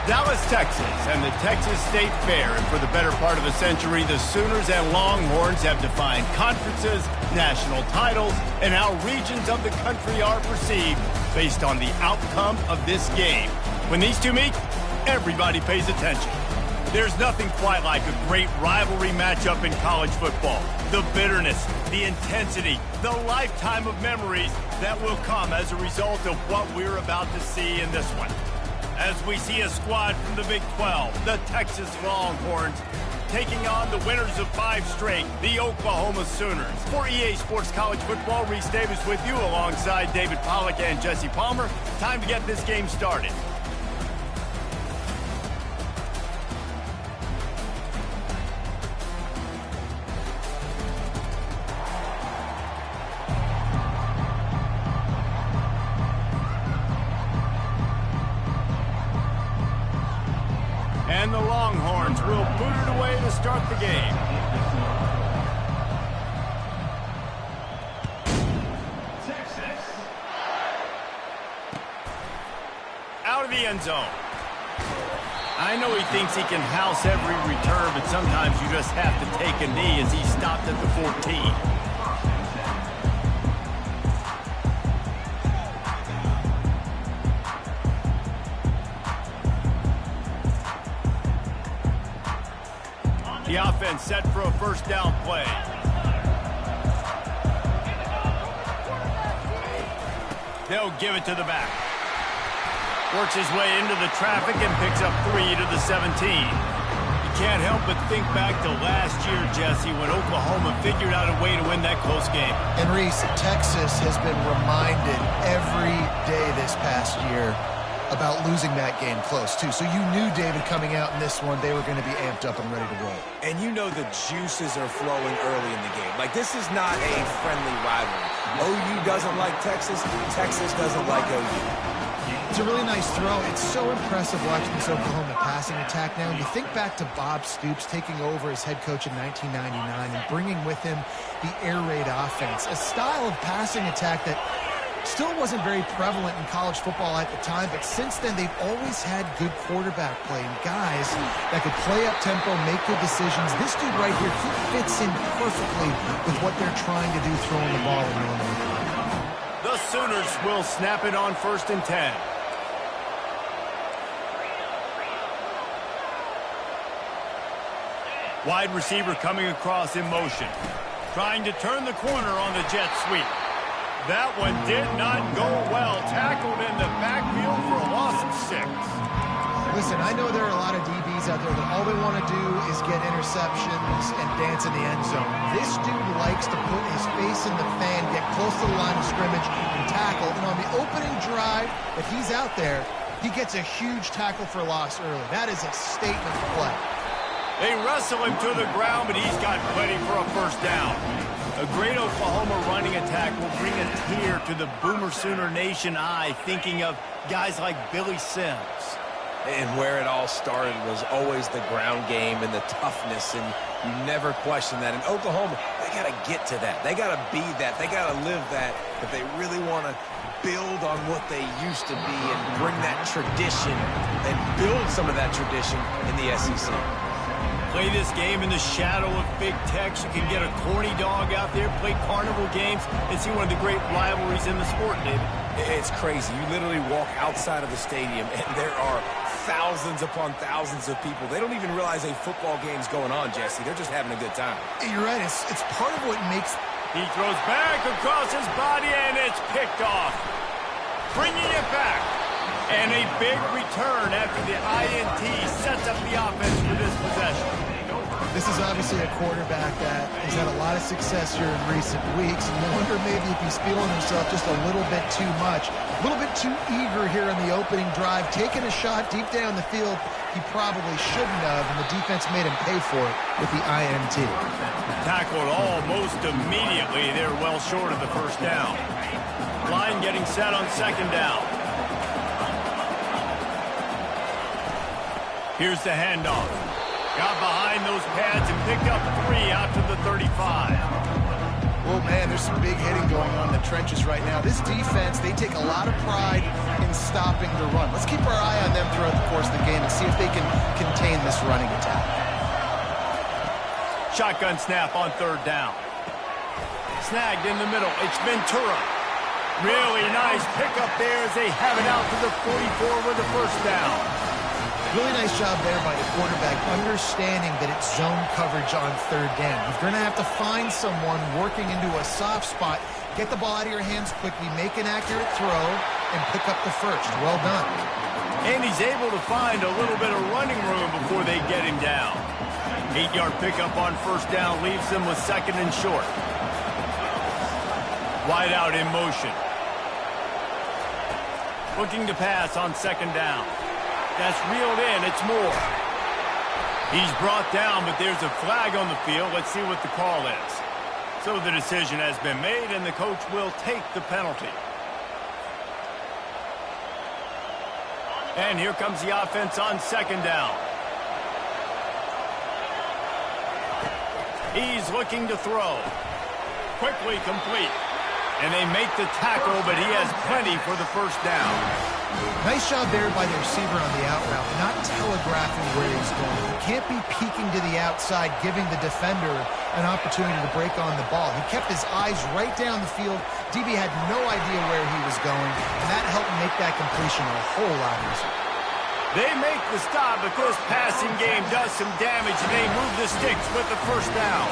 Dallas, Texas, and the Texas State Fair. And for the better part of a century, the Sooners and Longhorns have defined conferences, national titles, and how regions of the country are perceived based on the outcome of this game. When these two meet, everybody pays attention. There's nothing quite like a great rivalry matchup in college football. The bitterness, the intensity, the lifetime of memories that will come as a result of what we're about to see in this one. As we see a squad from the Big 12, the Texas Longhorns, taking on the winners of 5 straight, the Oklahoma Sooners. For EA Sports College Football, Reese Davis with you alongside David Pollack and Jesse Palmer. Time to get this game started. And the Longhorns will boot it away to start the game. Texas. Out of the end zone. I know he thinks he can house every return, but sometimes you just have to take a knee as he stopped at the 14. The offense set for a first down play. They'll give it to the back. Works his way into the traffic and picks up 3 to the 17. You can't help but think back to last year, Jesse, when Oklahoma figured out a way to win that close game. And Reese, Texas has been reminded every day this past year about losing that game close, too. So you knew, David, coming out in this one, they were going to be amped up and ready to roll. And you know the juices are flowing early in the game. Like, this is not a friendly rivalry. OU doesn't like Texas. Texas doesn't like OU. It's a really nice throw. It's so impressive watching this Oklahoma passing attack now. You think back to Bob Stoops taking over as head coach in 1999 and bringing with him the air raid offense, a style of passing attack that still wasn't very prevalent in college football at the time, but since then they've always had good quarterback play and guys that could play up tempo, make good decisions. This dude right here, he fits in perfectly with what they're trying to do throwing the ball in Illinois. The Sooners will snap it on 1st and 10. Wide receiver coming across in motion, trying to turn the corner on the jet sweep. That one did not go well. Tackled in the backfield for a loss of 6. Listen, I know there are a lot of DBs out there that all they want to do is get interceptions and dance in the end zone. This dude likes to put his face in the fan, get close to the line of scrimmage, and tackle. And on the opening drive, if he's out there, he gets a huge tackle for loss early. That is a statement play. They wrestle him to the ground, but he's got plenty for a first down. A great Oklahoma running attack will bring a tear to the Boomer Sooner Nation eye, thinking of guys like Billy Sims. And where it all started was always the ground game and the toughness, and you never question that. In Oklahoma, they got to get to that. They got to be that. They got to live that if they really want to build on what they used to be and bring that tradition and build some of that tradition in the SEC. Play this game in the shadow of Big Tex. You can get a corny dog out there, play carnival games, and see one of the great rivalries in the sport, David. It's crazy. You literally walk outside of the stadium, and there are thousands upon thousands of people. They don't even realize a football game's going on, Jesse. They're just having a good time. You're right. It's part of what makes... He throws back across his body, and it's picked off. Bringing it back. And a big return after the INT sets up the offense for this possession. This is obviously a quarterback that has had a lot of success here in recent weeks. And you wonder maybe if he's feeling himself just a little bit too much, a little bit too eager here in the opening drive, taking a shot deep down the field he probably shouldn't have, and the defense made him pay for it with the INT. Tackled almost immediately. They're well short of the first down. Line getting set on 2nd down. Here's the handoff. Got behind those pads and picked up 3 out to the 35. Well, man, there's some big hitting going on in the trenches right now. This defense, they take a lot of pride in stopping the run. Let's keep our eye on them throughout the course of the game and see if they can contain this running attack. Shotgun snap on third down. Snagged in the middle. It's Ventura. Really nice pickup there as they have it out to the 44 with the first down. Really nice job there by the quarterback, understanding that it's zone coverage on third down. You're going to have to find someone working into a soft spot, get the ball out of your hands quickly, make an accurate throw, and pick up the first. Well done. And he's able to find a little bit of running room before they get him down. 8-yard pickup on first down leaves them with second and short. Wide out in motion. Looking to pass on second down. That's reeled in. It's Moore. He's brought down, but there's a flag on the field. Let's see what the call is. So the decision has been made, and the coach will take the penalty. And here comes the offense on second down. He's looking to throw. Quickly complete. And they make the tackle, but he has plenty for the first down. Nice job there by the receiver on the out route, not telegraphing where he's going. He can't be peeking to the outside, giving the defender an opportunity to break on the ball. He kept his eyes right down the field. DB had no idea where he was going, and that helped make that completion a whole lot easier. They make the stop, but this passing game does some damage, and they move the sticks with the first down.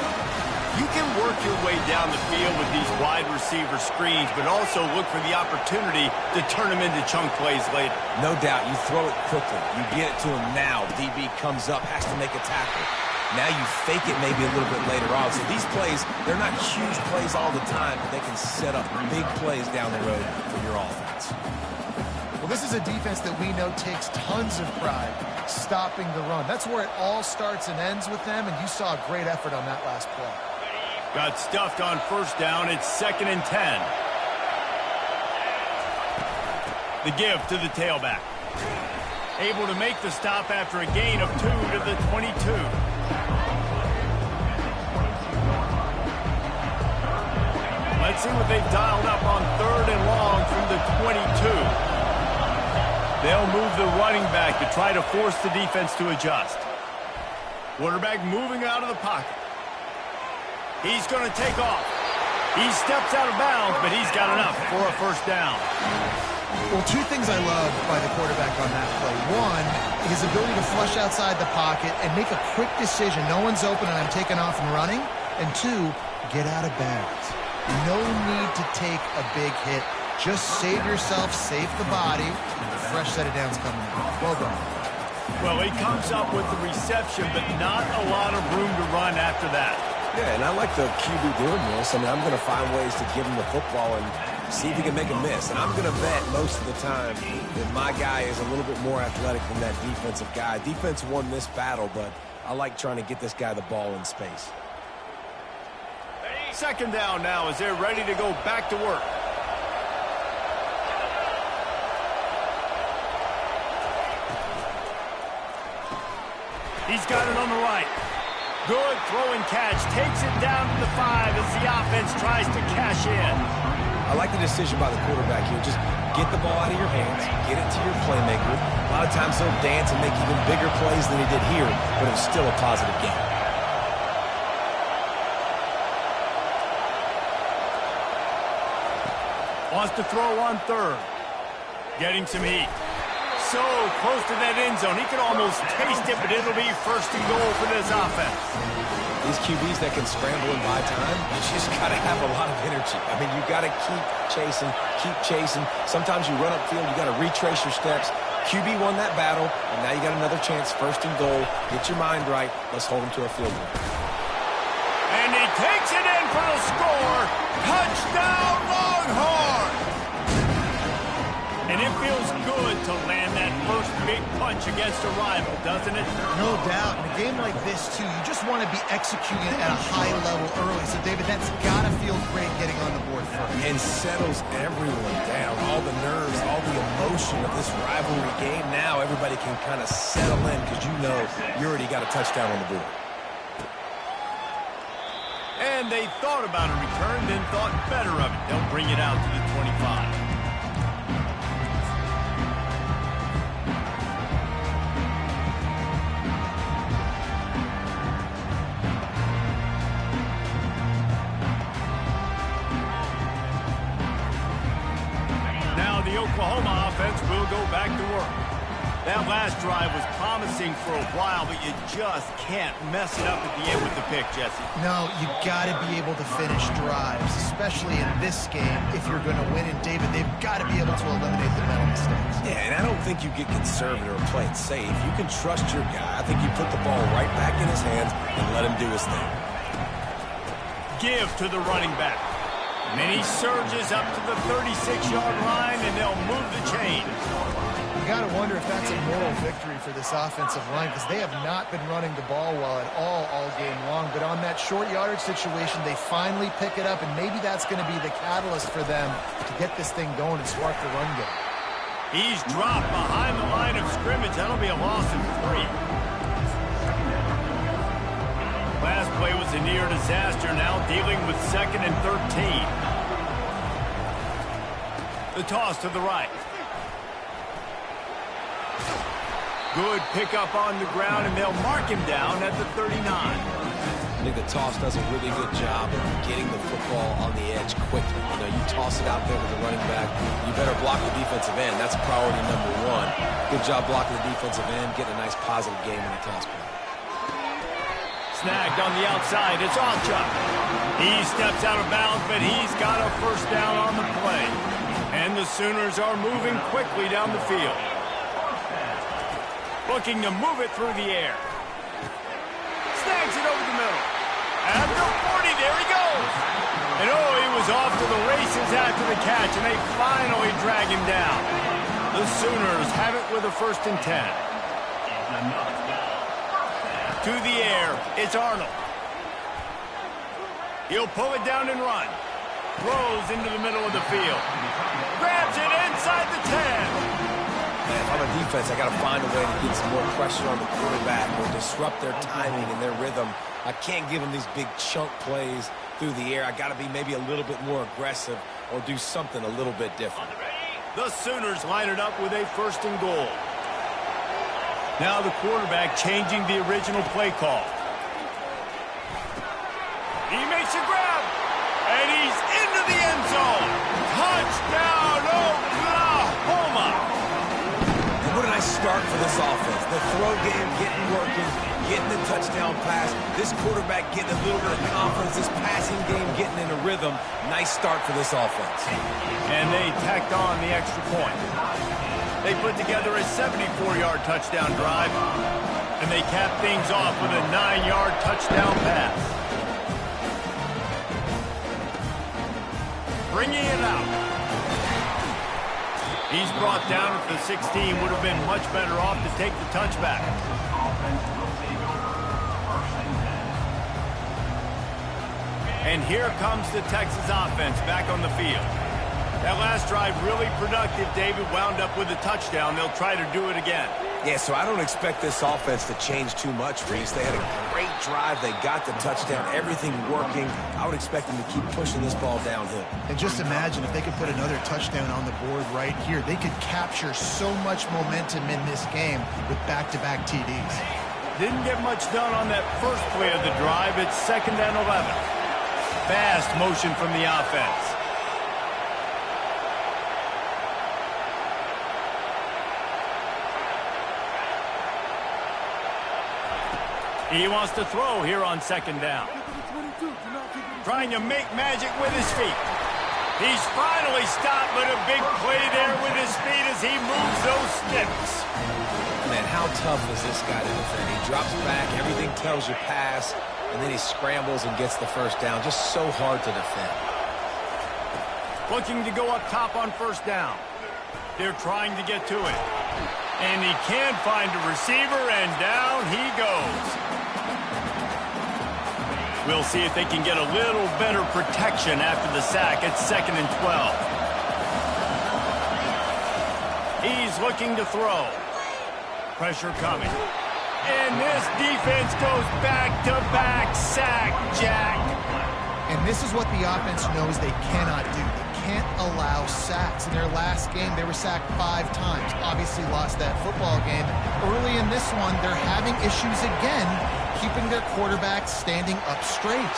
You can work your way down the field with these wide receiver screens, but also look for the opportunity to turn them into chunk plays later. No doubt, you throw it quickly. You get it to him now. DB comes up, has to make a tackle. Now you fake it maybe a little bit later on. So these plays, they're not huge plays all the time, but they can set up big plays down the road for your offense. Well, this is a defense that we know takes tons of pride stopping the run. That's where it all starts and ends with them, and you saw a great effort on that last play. Got stuffed on first down. It's 2nd and 10. The give to the tailback. Able to make the stop after a gain of 2 to the 22. Let's see what they've dialed up on 3rd and long from the 22. They'll move the running back to try to force the defense to adjust. Quarterback moving out of the pocket. He's going to take off. He steps out of bounds, but he's got enough for a first down. Well, two things I love by the quarterback on that play. One, his ability to flush outside the pocket and make a quick decision. No one's open and I'm taking off and running. And two, get out of bounds. No need to take a big hit. Just save yourself, save the body. A fresh set of downs coming in. Well done. Well, he comes up with the reception, but not a lot of room to run after that. Yeah, and I like the QB doing this. I mean, I'm going to find ways to give him the football and see if he can make a miss. And I'm going to bet most of the time that my guy is a little bit more athletic than that defensive guy. Defense won this battle, but I like trying to get this guy the ball in space. 2nd down now as they're ready to go back to work. He's got it on the right. Good throw and catch. Takes it down to the 5 as the offense tries to cash in. I like the decision by the quarterback here. Just get the ball out of your hands, get it to your playmaker. A lot of times he'll dance and make even bigger plays than he did here, but it was still a positive game. Wants to throw on 3rd. Getting some heat. So close to that end zone. He could almost taste it, but it'll be 1st and goal for this offense. These QBs that can scramble and buy time, you just got to have a lot of energy. I mean, you got to keep chasing, keep chasing. Sometimes you run upfield, you got to retrace your steps. QB won that battle, and now you got another chance, 1st and goal. Get your mind right. Let's hold him to a field goal. And he takes it in for the score. Touchdown, Longhorns! And it feels good to land that first big punch against a rival, doesn't it? No doubt. In a game like this, too, you just want to be executing at a high level early. So, David, that's got to feel great getting on the board first. And settles everyone down. All the nerves, all the emotion of this rivalry game. Now everybody can kind of settle in because you know you already got a touchdown on the board. And they thought about a return, then thought better of it. They'll bring it out to the 25. That last drive was promising for a while, but you just can't mess it up at the end with the pick, Jesse. No, you got to be able to finish drives, especially in this game if you're going to win. And, David, they've got to be able to eliminate the mental mistakes. Yeah, and I don't think you get conservative or play it safe. You can trust your guy. I think you put the ball right back in his hands and let him do his thing. Give to the running back. And then he surges up to the 36-yard line, and they'll move the chain. You got to wonder if that's a moral victory for this offensive line, because they have not been running the ball well at all game long. But on that short yardage situation, they finally pick it up, and maybe that's going to be the catalyst for them to get this thing going and spark the run game. He's dropped behind the line of scrimmage. That'll be a loss of 3. Last play was a near disaster, now dealing with 2nd and 13. The toss to the right. Good pickup on the ground, and they'll mark him down at the 39. I think the toss does a really good job of getting the football on the edge quickly. You know, you toss it out there with the running back, you better block the defensive end. That's priority number 1. Good job blocking the defensive end, getting a nice positive game in the toss play. Snagged on the outside. It's Chuck. He steps out of bounds, but he's got a first down on the play. And the Sooners are moving quickly down the field. Looking to move it through the air. Snags it over the middle. At the 40, there he goes. And he was off to the races after the catch, and they finally drag him down. The Sooners have it with a 1st and 10. To the air, it's Arnold. He'll pull it down and run. Throws into the middle of the field. Grabs it inside the 10. Man, if I'm a defense, I got to find a way to get some more pressure on the quarterback or disrupt their timing and their rhythm. I can't give them these big chunk plays through the air. I got to be maybe a little bit more aggressive or do something a little bit different. The Sooners line it up with a 1st and goal. Now the quarterback changing the original play call. He makes a grab, and he's into the end zone. Touchdown, Oklahoma! What a nice start for this offense. The throw game getting working, getting the touchdown pass. This quarterback getting a little bit of confidence. This passing game getting in a rhythm. Nice start for this offense. And they tacked on the extra point. They put together a 74-yard touchdown drive, and they cap things off with a 9-yard touchdown pass. Bringing it out. He's brought down at the 16. Would have been much better off to take the touchback. And here comes the Texas offense back on the field. That last drive really productive. David wound up with a touchdown. They'll try to do it again. Yeah, so I don't expect this offense to change too much, Reese. They had a great drive. They got the touchdown. Everything working. I would expect them to keep pushing this ball downhill. And just imagine if they could put another touchdown on the board right here. They could capture so much momentum in this game with back-to-back TDs. Didn't get much done on that first play of the drive. It's 2nd and 11. Fast motion from the offense. He wants to throw here on 2nd down. Trying to make magic with his feet. He's finally stopped, but a big play there with his feet as he moves those sticks. Man, how tough is this guy to defend? He drops back, everything tells you pass, and then he scrambles and gets the 1st down. Just so hard to defend. Looking to go up top on 1st down. They're trying to get to it. And he can't find a receiver, and down he goes. We'll see if they can get a little better protection after the sack. It's 2nd and 12. He's looking to throw. Pressure coming. And this defense goes back-to-back sack, Jack. And this is what the offense knows they cannot do. They can't allow sacks. In their last game, they were sacked 5 times. Obviously lost that football game. Early in this one, they're having issues again, keeping their quarterback standing up straight.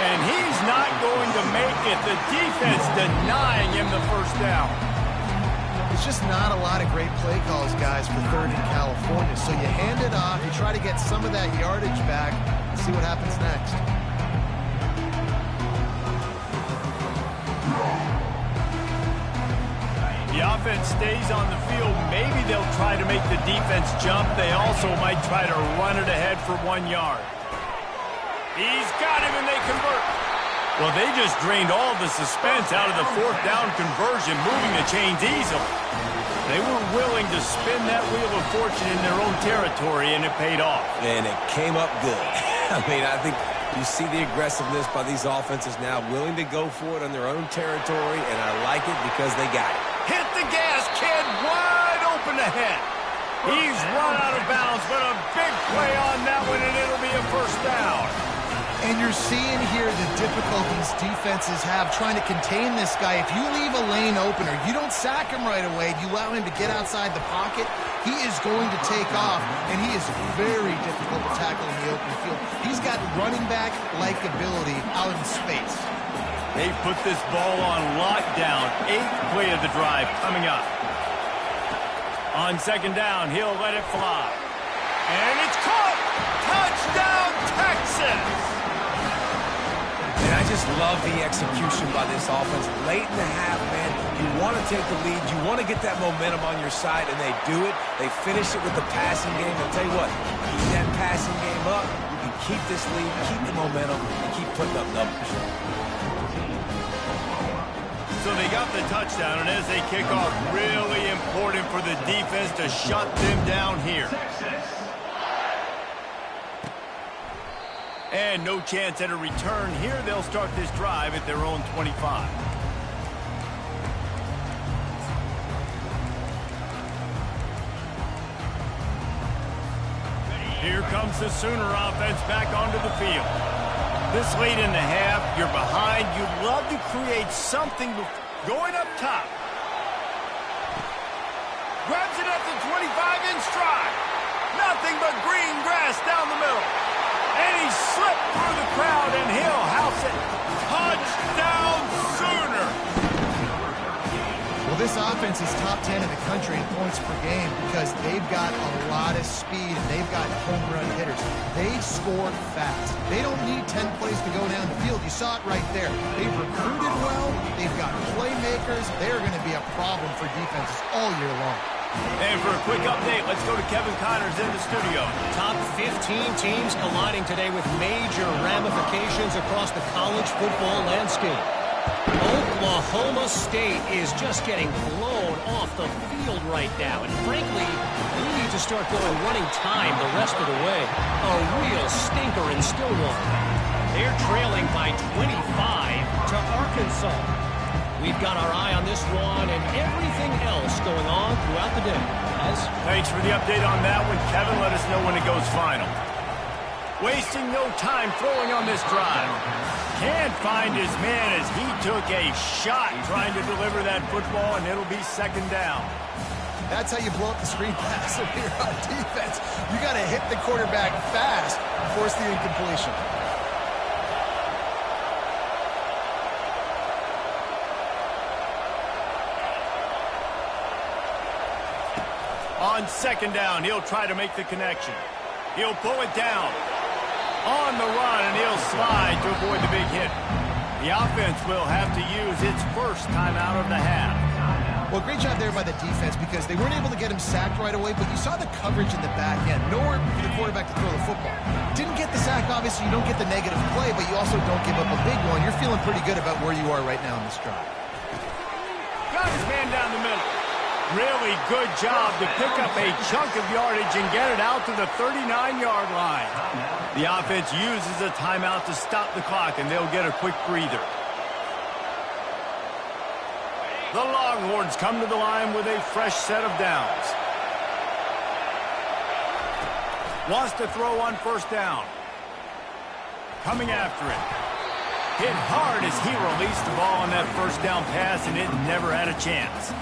And he's not going to make it. The defense denying him the 1st down. There's just not a lot of great play calls, guys, for third in California. So you hand it off, you try to get some of that yardage back, and see what happens next. The offense stays on the field. Maybe they'll try to make the defense jump. They also might try to run it ahead for 1 yard. He's got him, and they convert. Well, they just drained all the suspense out of the fourth down conversion, moving the chains easily. They were willing to spin that wheel of fortune in their own territory, and it paid off. And it came up good. I mean, I think you see the aggressiveness by these offenses now, willing to go for it on their own territory, and I like it because they got it. Hit the gas, kid, wide open ahead. He's run out of bounds, but a big play on that one, and it'll be a first down. And you're seeing here the difficulties defenses have trying to contain this guy. If you leave a lane open or you don't sack him right away, you allow him to get outside the pocket, he is going to take off, and he is very difficult to tackle in the open field. He's got running back-like ability out in space. They put this ball on lockdown. 8th play of the drive coming up. On second down, he'll let it fly. And it's caught! Touchdown, Texas! And I just love the execution by this offense. Late in the half, man, you want to take the lead. You want to get that momentum on your side, and they do it. They finish it with the passing game. I'll tell you what, keep that passing game up. You can keep this lead, keep the momentum, and keep putting up numbers. So they got the touchdown, and as they kick off, really important for the defense to shut them down here. And no chance at a return here. They'll start this drive at their own 25. Here comes the Sooner offense back onto the field. This late in the half, you're behind. You'd love to create something going up top. Grabs it at the 25 in stride. Nothing but green grass down the middle. And he slipped through the crowd, and he'll house it. Touchdown, Sooner! Well, this offense is top 10 in the country in points per game because they've got a lot of speed and they've got home run hitters. They score fast. They don't need 10 plays to go down the field. You saw it right there. They've recruited well. They've got playmakers. They're going to be a problem for defenses all year long. And for a quick update, let's go to Kevin Connors in the studio. Top 15 teams colliding today with major ramifications across the college football landscape. Oklahoma State is just getting blown off the field right now. And frankly, we need to start going running time the rest of the way. A real stinker in Stillwater. They're trailing by 25 to Arkansas. We've got our eye on this one and everything else going on throughout the day. Thanks for the update on that one, Kevin. Let us know when it goes final. Wasting no time throwing on this drive. Can't find his man as he took a shot trying to deliver that football, and it'll be second down. That's how you blow up the screen pass if you're on defense. You got to hit the quarterback fast and force the incompletion. On second down, he'll try to make the connection. He'll pull it down. On the run, and he'll slide to avoid the big hit. The offense will have to use its first timeout of the half. Well, great job there by the defense because they weren't able to get him sacked right away, but you saw the coverage in the back end. Nowhere for the quarterback to throw the football. Didn't get the sack, obviously. You don't get the negative play, but you also don't give up a big one. You're feeling pretty good about where you are right now in this drive. Got his man down the middle. Really good job to pick up a chunk of yardage and get it out to the 39-yard line. The offense uses a timeout to stop the clock, and they'll get a quick breather. The Longhorns come to the line with a fresh set of downs. Wants to throw on first down. Coming after it. Hit hard as he released the ball on that first down pass, and it never had a chance.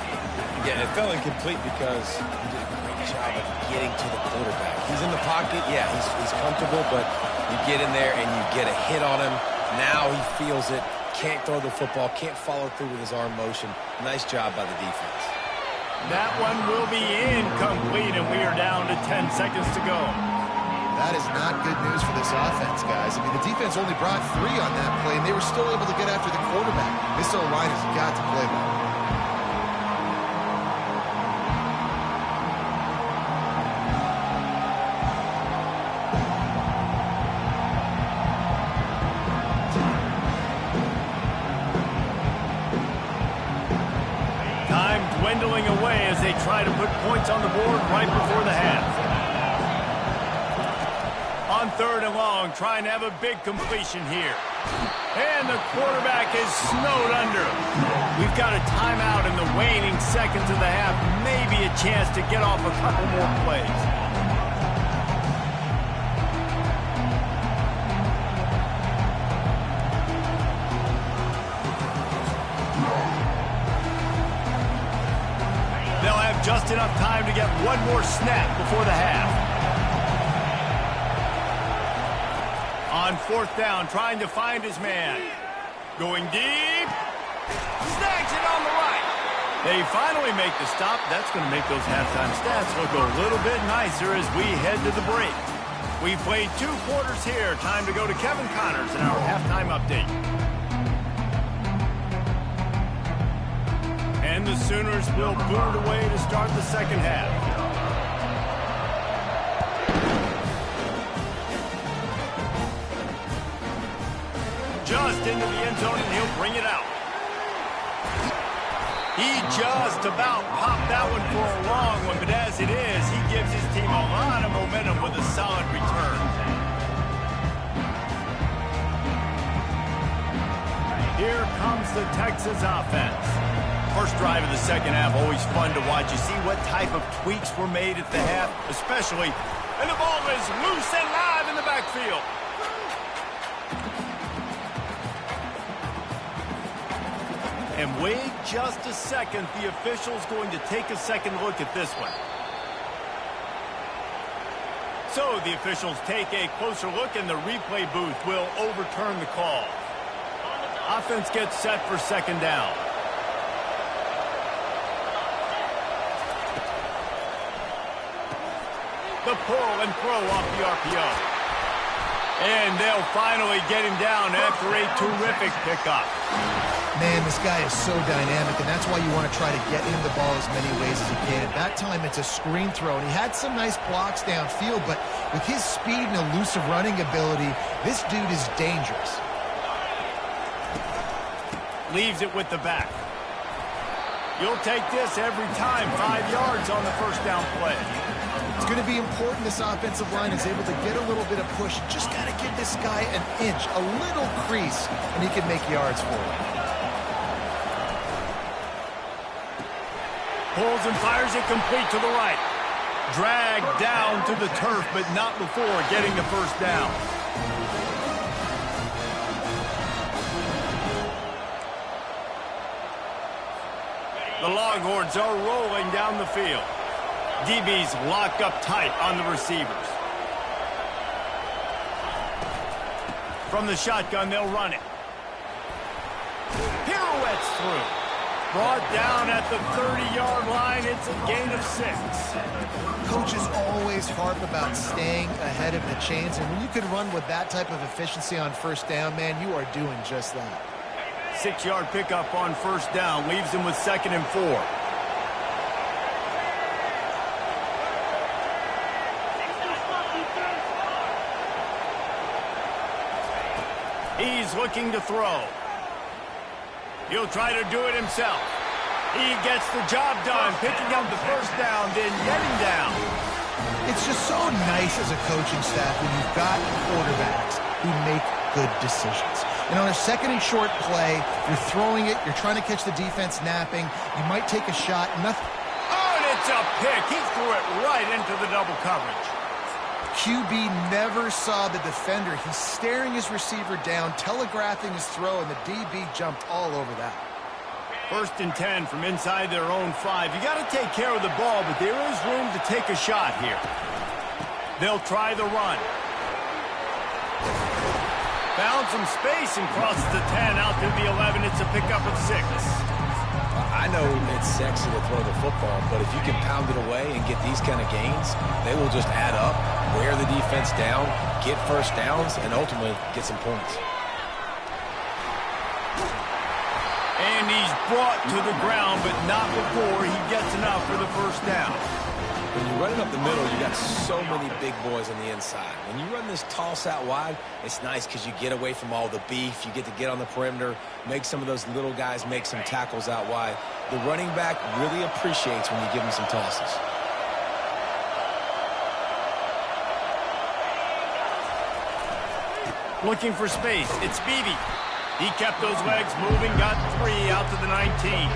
Yeah, it fell incomplete because he did a great job of getting to the quarterback. He's in the pocket, yeah, he's comfortable, but you get in there and you get a hit on him. Now he feels it, can't throw the football, can't follow through with his arm motion. Nice job by the defense. That one will be incomplete, and we are down to 10 seconds to go. That is not good news for this offense, guys. I mean, the defense only brought 3 on that play, and they were still able to get after the quarterback. This O-line has got to play better. Time dwindling away as they try to put points on the board right before the half. On 3rd and long, trying to have a big completion here. And the quarterback is snowed under. We've got a timeout in the waning seconds of the half. Maybe a chance to get off a couple more plays. They'll have just enough time to get one more snap before the half. On 4th down, trying to find his man. Going deep. Snags it on the right. They finally make the stop. That's going to make those halftime stats look a little bit nicer as we head to the break. We played 2 quarters here. Time to go to Kevin Connors in our halftime update. And the Sooners will boot it away to start the second half. Just into the end zone, and he'll bring it out. He just about popped that one for a long one, but as it is, he gives his team a lot of momentum with a solid return. Here comes the Texas offense. First drive of the second half, always fun to watch. You see what type of tweaks were made at the half, especially, and the ball is loose and live in the backfield. And wait just a second. The official's going to take a second look at this one. So the officials take a closer look, and the replay booth will overturn the call. Offense gets set for second down. The pull and throw off the RPO. And they'll finally get him down after a terrific pickup. Man, this guy is so dynamic, and that's why you want to try to get him the ball as many ways as you can. That time, it's a screen throw, and he had some nice blocks downfield, but with his speed and elusive running ability, this dude is dangerous. Leaves it with the back. You'll take this every time. 5 yards on the first down play. It's going to be important this offensive line is able to get a little bit of push. Just got to give this guy an inch, a little crease, and he can make yards for it. Pulls and fires it complete to the right. Dragged down to the turf, but not before getting the first down. The Longhorns are rolling down the field. DBs locked up tight on the receivers. From the shotgun, they'll run it. Pirouettes through. Brought down at the 30-yard line. It's a gain of 6. Coaches always harp about staying ahead of the chains, and when you can run with that type of efficiency on first down, man, you are doing just that. 6-yard pickup on first down. Leaves them with 2nd and 4. He's looking to throw. He'll try to do it himself. He gets the job done, picking up the first down, then getting down. It's just so nice as a coaching staff when you've got quarterbacks who make good decisions. And on a 2nd and short play, you're throwing it, you're trying to catch the defense napping, you might take a shot, nothing. Oh, and it's a pick. He threw it right into the double coverage. QB never saw the defender. He's staring his receiver down, telegraphing his throw, and the DB jumped all over that. 1st and 10 from inside their own 5. You got to take care of the ball, but there is room to take a shot here. They'll try the run. Found some space and crosses the 10 out to the 11. It's a pickup of 6. I I know it's sexy to throw the football, but if you can pound it away and get these kind of gains, they will just add up, wear the defense down, get first downs, and ultimately get some points. And he's brought to the ground, but not before he gets enough for the first down. When you're running up the middle, you got so many big boys on the inside. When you run this toss out wide, it's nice because you get away from all the beef. You get to get on the perimeter, make some of those little guys make some tackles out wide. The running back really appreciates when you give him some tosses. Looking for space. It's Beebe. He kept those legs moving, got 3 out to the 19.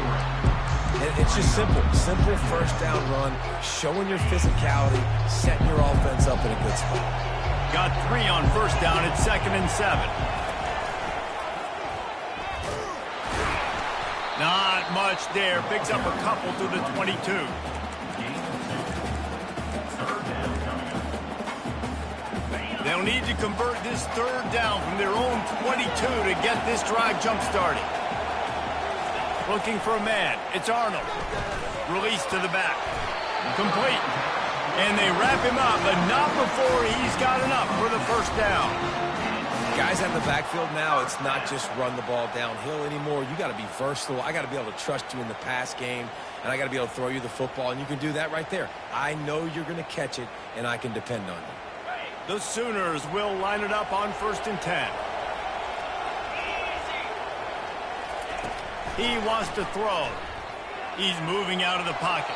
It's just simple. Simple first down run, showing your physicality, setting your offense up in a good spot. Got 3 on first down. It's 2nd and 7. Not much there. Picks up a couple to the 22. They'll need to convert this 3rd down from their own 22 to get this drive jump-started. Looking for a man. It's Arnold. Release to the back. Complete. And they wrap him up, but not before he's got enough for the first down. Guys out in the backfield now, it's not just run the ball downhill anymore. You got to be versatile. I got to be able to trust you in the pass game, and I got to be able to throw you the football, and you can do that right there. I know you're going to catch it, and I can depend on you. The Sooners will line it up on 1st and 10. He wants to throw. He's moving out of the pocket.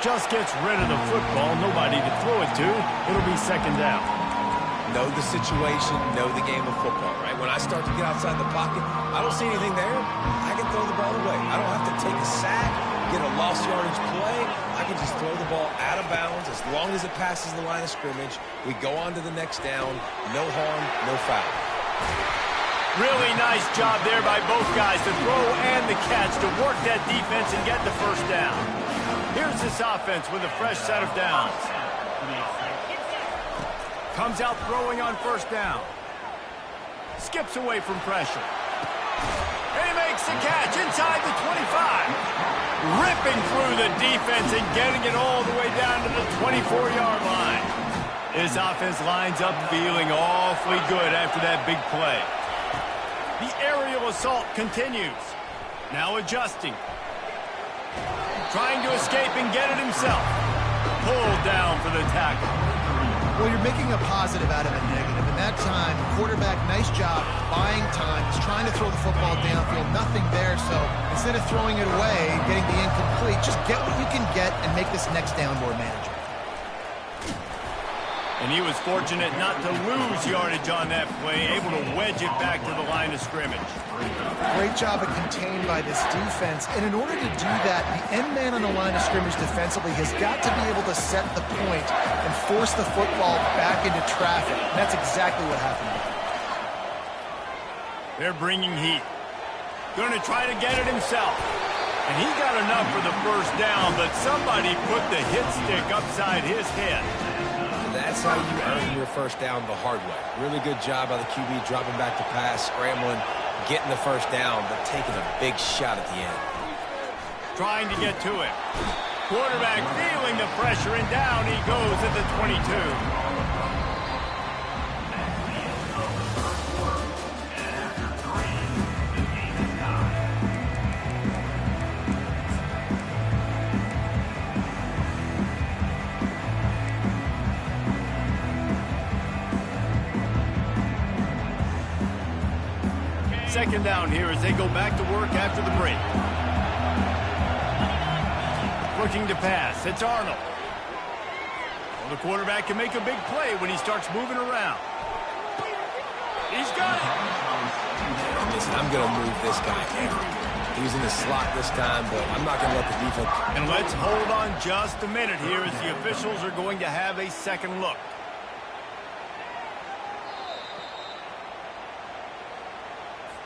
Just gets rid of the football. Nobody to throw it to. It'll be 2nd down. Know the situation, know the game of football, right? When I start to get outside the pocket, I don't see anything there. I can throw the ball away. I don't have to take a sack, get a lost yardage play. I can just throw the ball out of bounds as long as it passes the line of scrimmage. We go on to the next down. No harm, no foul. Really nice job there by both guys to throw and the catch to work that defense and get the first down. Here's this offense with a fresh set of downs. Comes out throwing on first down. Skips away from pressure. And he makes the catch inside the 25. Ripping through the defense and getting it all the way down to the 24-yard line. His offense lines up feeling awfully good after that big play. The aerial assault continues. Now adjusting. Trying to escape and get it himself. Pulled down for the tackle. Well, you're making a positive out of a negative. And that time, quarterback, nice job buying time. He's trying to throw the football downfield. Nothing there. So instead of throwing it away and getting the incomplete, just get what you can get and make this next down more manageable. And he was fortunate not to lose yardage on that play, able to wedge it back to the line of scrimmage. Great job of contained by this defense. And in order to do that, the end man on the line of scrimmage defensively has got to be able to set the point and force the football back into traffic. And that's exactly what happened. They're bringing heat. Going to try to get it himself. And he got enough for the first down, but somebody put the hit stick upside his head. That's how you earn your first down the hard way. Really good job by the QB dropping back to pass, scrambling, getting the first down, but taking a big shot at the end. Trying to get to it. Quarterback feeling the pressure, and down he goes at the 22. Second down here as they go back to work after the break. Looking to pass. It's Arnold. Well, the quarterback can make a big play when he starts moving around. He's got it. Listen, I'm going to move this guy in. He's in the slot this time, but I'm not going to let the defense. And let's hold on just a minute here as the officials are going to have a second look.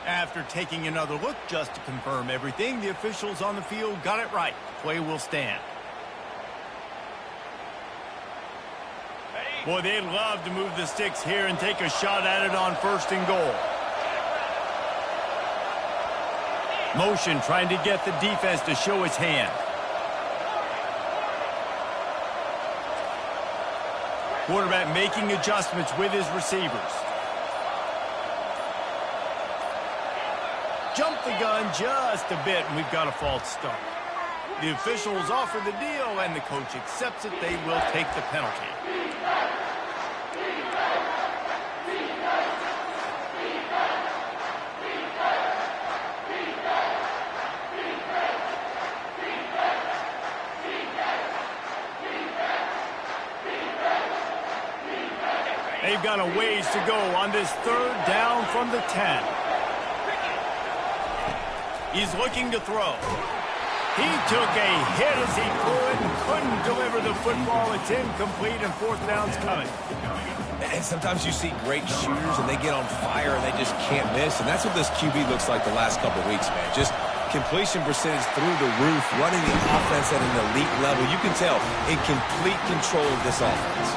After taking another look just to confirm everything, the officials on the field got it right. Play will stand. Boy, they'd love to move the sticks here and take a shot at it on 1st and goal. Motion trying to get the defense to show his hand. Quarterback making adjustments with his receivers. Jump the gun just a bit, and we've got a false start. The officials offer the deal, and the coach accepts it. They will take the penalty. They've got a ways to go on this third down from the 10. He's looking to throw. He took a hit as he threw it and couldn't deliver the football. It's incomplete, and fourth down's coming. And sometimes you see great shooters, and they get on fire, and they just can't miss. And that's what this QB looks like the last couple of weeks, man. Just completion percentage through the roof, running the offense at an elite level. You can tell in complete control of this offense.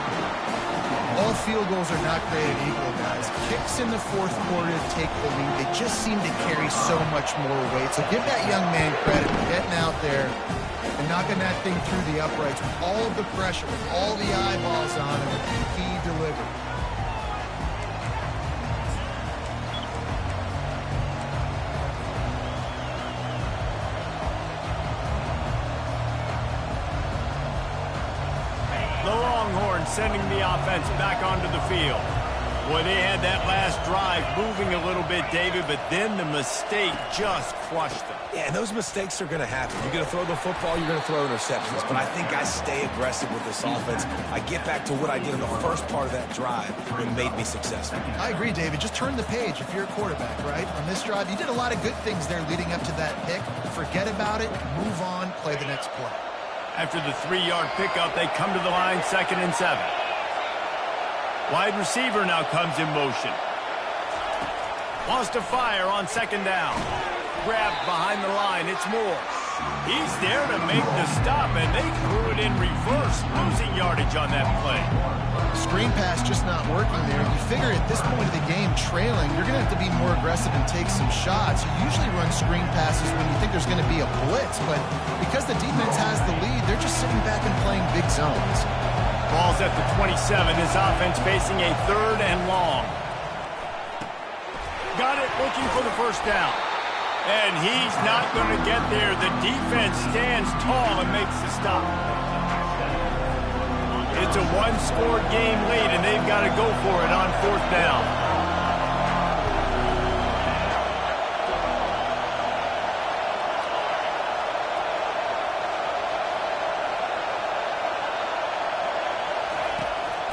All field goals are not created equal, guys. Kicks in the fourth quarter to take the lead. They just seem to carry so much more weight. So give that young man credit for getting out there and knocking that thing through the uprights with all of the pressure, with all the eyeballs on him. He delivered. Sending the offense back onto the field. Boy, they had that last drive moving a little bit, David, but then the mistake just crushed them. Yeah, and those mistakes are going to happen. You're going to throw the football, you're going to throw interceptions, but I think I stay aggressive with this offense. I get back to what I did in the first part of that drive that made me successful. I agree, David. Just turn the page if you're a quarterback, right? On this drive, you did a lot of good things there leading up to that pick. Forget about it, move on, play the next play. After the 3-yard pickup, they come to the line, 2nd and 7. Wide receiver now comes in motion. Wants to fire on 2nd down. Grabbed behind the line, it's Moore. He's there to make the stop, and they threw it in reverse, losing yardage on that play. Screen pass just not working there. You figure at this point of the game, trailing, you're going to have to be more aggressive and take some shots. You usually run screen passes when you think there's going to be a blitz, but because the defense has the lead, they're just sitting back and playing big zones. Ball's at the 27. His offense facing a 3rd and long. Got it, looking for the first down. And he's not going to get there. The defense stands tall and makes the stop. It's a one-score game late, and they've got to go for it on 4th down.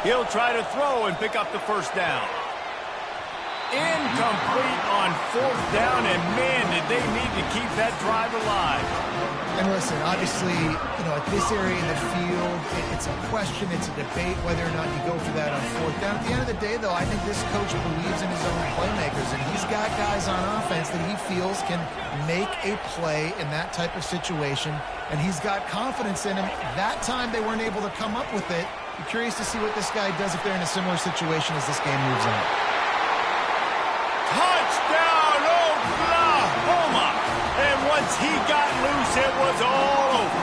He'll try to throw and pick up the first down. Incomplete on 4th down, and man, did they need to keep that drive alive. And listen, obviously, at this area in the field, it's a question, it's a debate whether or not you go for that on 4th down. At the end of the day, though, I think this coach believes in his own playmakers, and he's got guys on offense that he feels can make a play in that type of situation, and he's got confidence in him. That time they weren't able to come up with it. I'm curious to see what this guy does if they're in a similar situation as this game moves on. Touchdown, Oklahoma! And once he got loose, it was all over.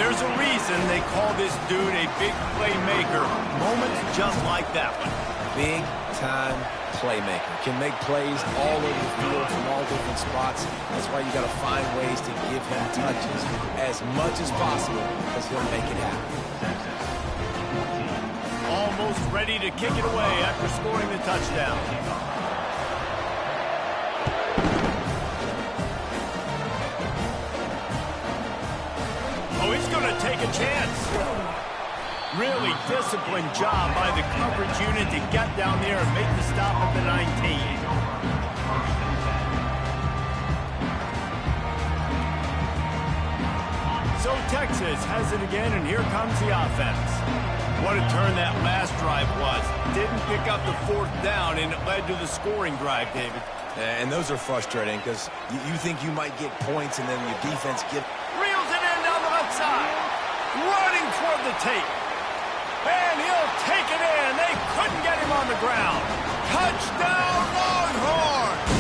There's a reason they call this dude a big playmaker. Moments just like that one. Big-time playmaker. Can make plays all over the field from all different spots. That's why you got to find ways to give him touches as much as possible, because he'll make it happen. Almost ready to kick it away after scoring the touchdown. Oh, he's going to take a chance. Really disciplined job by the coverage unit to get down there and make the stop at the 19. So Texas has it again, and here comes the offense. What a turn that last drive was. Didn't pick up the 4th down, and it led to the scoring drive, David. And those are frustrating because you think you might get points, and then your defense reels it in down the left side. Running toward the tape. And he'll take it in. They couldn't get him on the ground. Touchdown, Longhorns!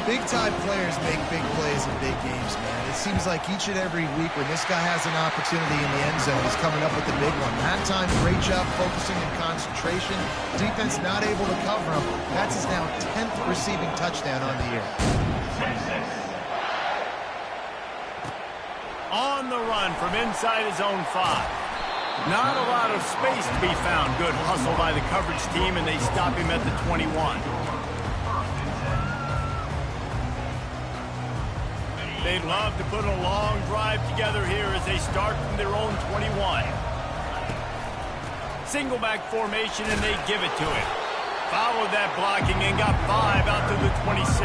Big-time players make big plays in big games, man. It seems like each and every week when this guy has an opportunity in the end zone, he's coming up with the big one. That time, great job focusing and concentration. Defense not able to cover him. That's his now 10th receiving touchdown on the year. On the run from inside his own 5. Not a lot of space to be found. Good hustle by the coverage team, and they stop him at the 21. They'd love to put a long drive together here as they start from their own 21. Single back formation, and they give it to him. Followed that blocking and got 5 out to the 26.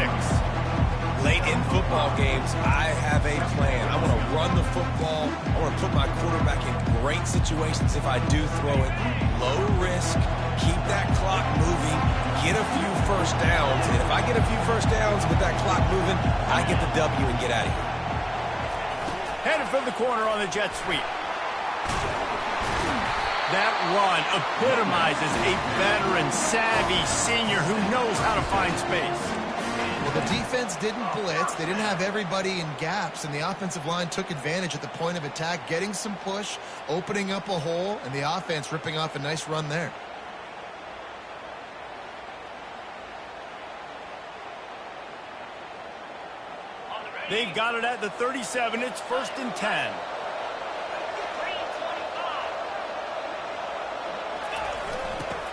Late in football games, I have a plan. I want to run the football. I want to put my quarterback in great situations if I do throw it. Low risk, keep that clock moving, get a few first downs. And if I get a few first downs with that clock moving, I get the W and get out of here. Headed for the corner on the jet sweep. That run epitomizes a veteran, savvy senior who knows how to find space. Well, the defense didn't blitz. They didn't have everybody in gaps, and the offensive line took advantage at the point of attack, getting some push, opening up a hole, and the offense ripping off a nice run there. They've got it at the 37. It's 1st and 10.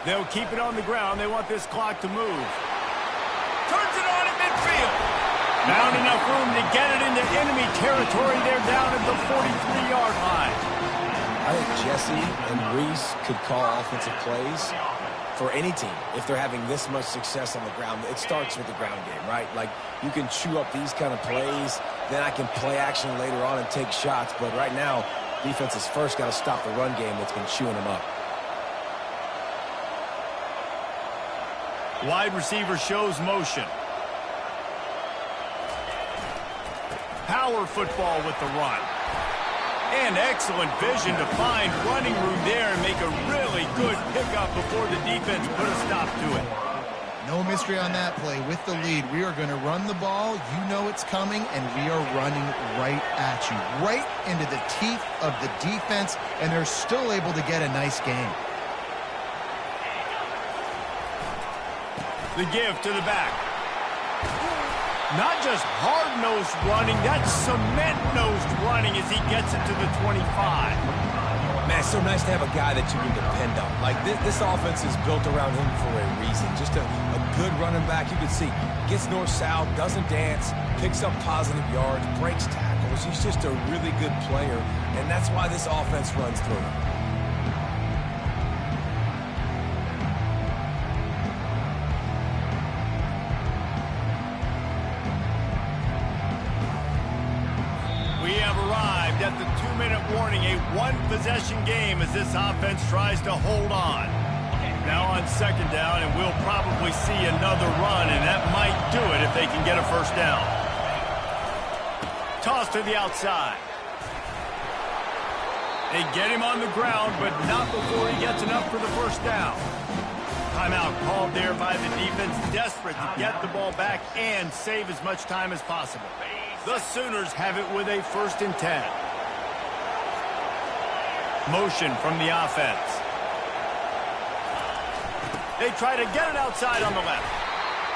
They'll keep it on the ground. They want this clock to move. Turns it on at midfield. Found enough room to get it into enemy territory. They're down at the 43-yard line. I think Jesse and Reese could call offensive plays for any team if they're having this much success on the ground. It starts with the ground game, right? Like, you can chew up these kind of plays, then I can play action later on and take shots. But right now, defense has first got to stop the run game that's been chewing them up. Wide receiver shows motion. Power football with the run. And excellent vision to find running room there and make a really good pickup before the defense put a stop to it. No mystery on that play. With the lead, we are going to run the ball. You know it's coming, and we are running right at you. Right into the teeth of the defense, and they're still able to get a nice gain. The give to the back. Not just hard-nosed running, that's cement-nosed running as he gets it to the 25. Man, it's so nice to have a guy that you can depend on. Like, this offense is built around him for a reason. Just a good running back. You can see, gets north-south, doesn't dance, picks up positive yards, breaks tackles. He's just a really good player, and that's why this offense runs through him. At the 2-minute warning, a one-possession game as this offense tries to hold on. Now on 2nd down, and we'll probably see another run, and that might do it if they can get a first down. Toss to the outside. They get him on the ground, but not before he gets enough for the first down. Timeout called there by the defense, desperate to get the ball back and save as much time as possible. The Sooners have it with a 1st and 10. Motion from the offense. They try to get it outside on the left.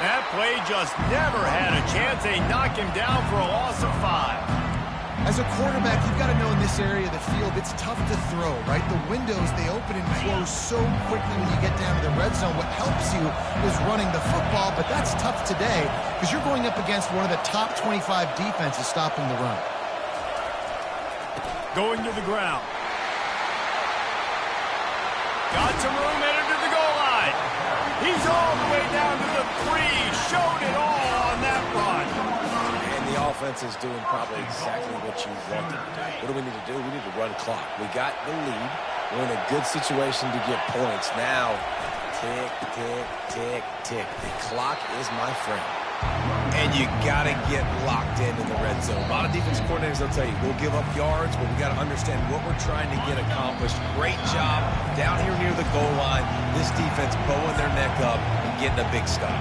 That play just never had a chance. They knock him down for a loss of 5. As a quarterback, you've got to know in this area of the field, it's tough to throw, right? The windows, they open and close so quickly when you get down to the red zone. What helps you is running the football, but that's tough today because you're going up against one of the top 25 defenses stopping the run. Going to the ground. Got some room, headed to the goal line. He's all the way down to the 3. Showed it all on that run. And the offense is doing probably exactly what you want them to do. What do we need to do? We need to run clock. We got the lead. We're in a good situation to get points. Now, tick, tick, tick, tick. The clock is my friend. And you got to get locked in the red zone. A lot of defense coordinators, they'll tell you, we'll give up yards, but we got to understand what we're trying to get accomplished. Great job down here near the goal line. This defense bowing their neck up and getting a big stop.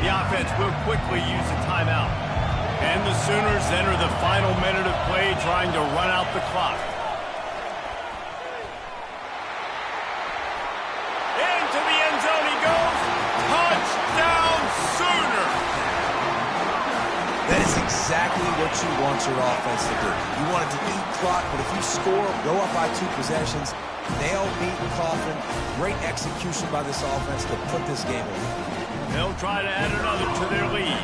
The offense will quickly use a timeout. And the Sooners enter the final minute of play trying to run out the clock. Into the end zone he goes. Touchdown Sooner! That is exactly what you want your offense to do. You want it to eat clock, but if you score, go up by 2 possessions, nail, meet, coffin. Great execution by this offense to put this game away. They'll try to add another to their lead.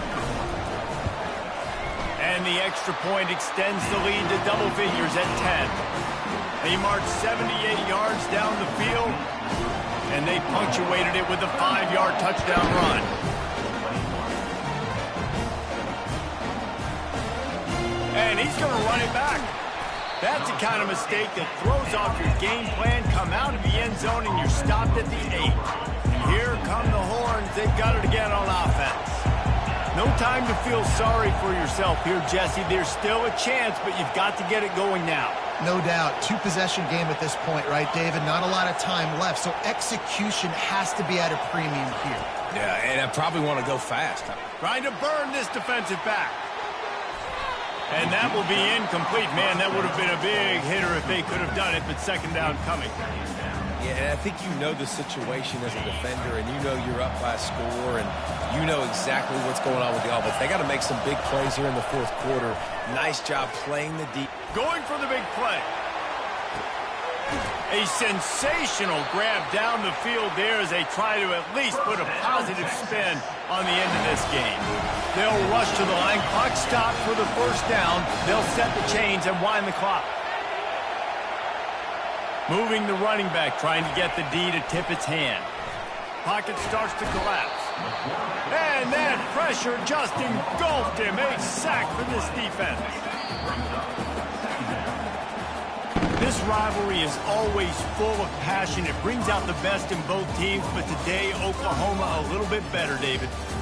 And the extra point extends the lead to double figures at 10. They marched 78 yards down the field, and they punctuated it with a 5-yard touchdown run. And he's going to run it back. That's the kind of mistake that throws off your game plan. Come out of the end zone, and you're stopped at the 8. And here come the horns. They've got it again on offense. No time to feel sorry for yourself here, Jesse. There's still a chance, but you've got to get it going now. No doubt. 2-possession game at this point, right, David? Not a lot of time left, so execution has to be at a premium here. Yeah, and I probably want to go fast. Trying to burn this defensive back. And that will be incomplete. Man, that would have been a big hitter if they could have done it, but second down coming. Yeah, and I think you know the situation as a defender, and you know you're up by a score, and you know exactly what's going on with the offense. They got to make some big plays here in the fourth quarter. Nice job playing the deep. Going for the big play. A sensational grab down the field there as they try to at least put a positive spin on the end of this game. They'll rush to the line. Clock stopped for the first down. They'll set the chains and wind the clock. Moving the running back, trying to get the D to tip its hand. Pocket starts to collapse. And that pressure just engulfed him. A sack for this defense. This rivalry is always full of passion. It brings out the best in both teams, but today, Oklahoma a little bit better, David.